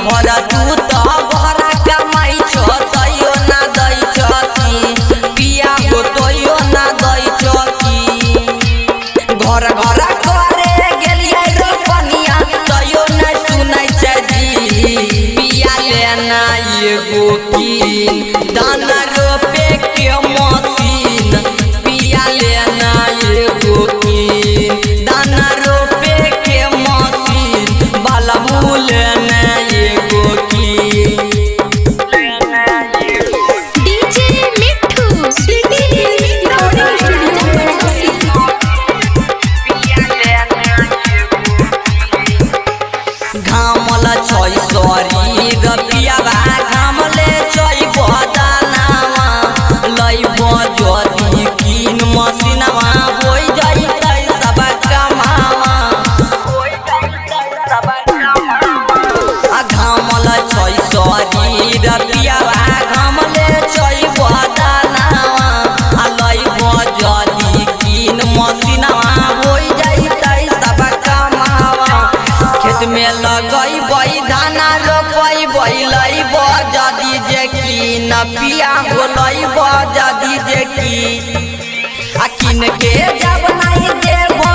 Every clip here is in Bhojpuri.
भर तू तो भरा कमाई छो तैयो ना दई छकी पिया हो तैयो ना दई छकी घर घर करे गेलिए रोपनिया तैयो ना सुनै छै जी पिया लेना एगो कीन दाना रोपे के मशीन पिया लेना एगो कीन दाना रोपे के मशीन बाला लेना एगो कीन डीजे मिट्ठू सिटी रिकॉर्डिंग स्टूडियो घामल छै सरी रपियावा घामले छै बदानावा लइबो जदी कीन मशीनवा होई जइतै सब कमावा घामल छै सरी रपियावा घामले छै बदानावा लइबो जदी कीन मशीनवा होई जइतै सब कमावा खेत में लगैबै धाना रोपैबै लइबो जदी जे कीन पिया हो लइबो जदी जे कीन किन के जब नहीं देबो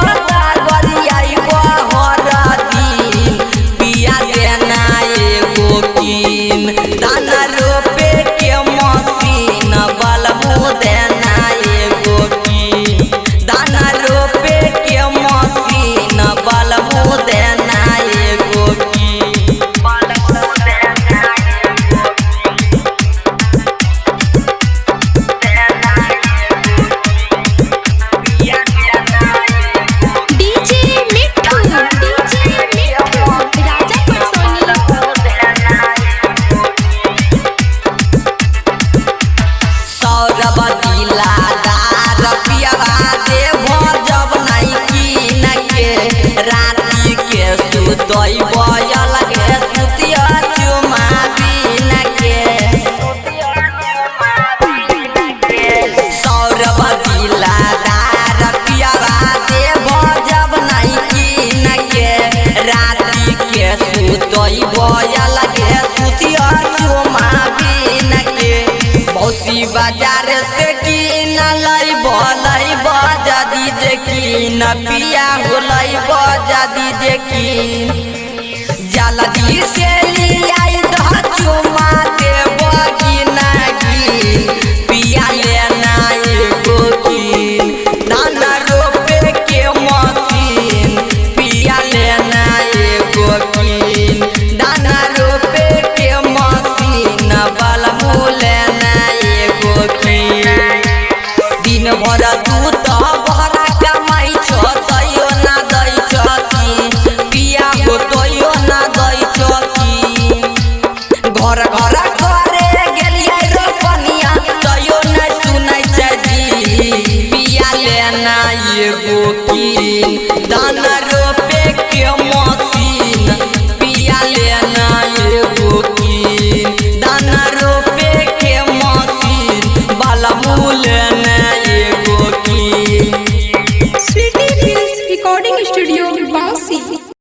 गरियाइबो हर दिन पिया देना एगो कीन दाना रोपे के मशीन बलबू देना एगो कीन दाना रोपे के मशीन बलबू देना एगो कीन डीजे मिट्ठू राजा परसोनी सौरभ दिलादार पियावा देबो जब नहीं कीन के राती के सुतैबो अलगे सुतिया चुमा बिन के सौरभ दिलादार पियावा देबो जब नहीं कीन के राती के सुतैबो अलगे सुतिया चुमा बिन के मौसी बाजार से कीन लइबो जदी जे कीन पिया हो लइबो जदी जे कीन जल्दी से लियाई दह चुमा देबो कीना कीन पिया लेना एगो कीन दाना रोपे के मशीन पिया लेना एगो कीन दाना रोपे के मशीन बलबू लेना एगो कीन दिन भर तू तो भरा कमाई छो तैयो ना दई छकी पिया हो तैयो ना दई छकी घर घर करे गेलिए रोपनिया तैयो ना सुनै छै जी पिया लेना एगो कीन दाना रोपे के मशीन पिया लेना एगो कीन दाना रोपे के मशीन बलबू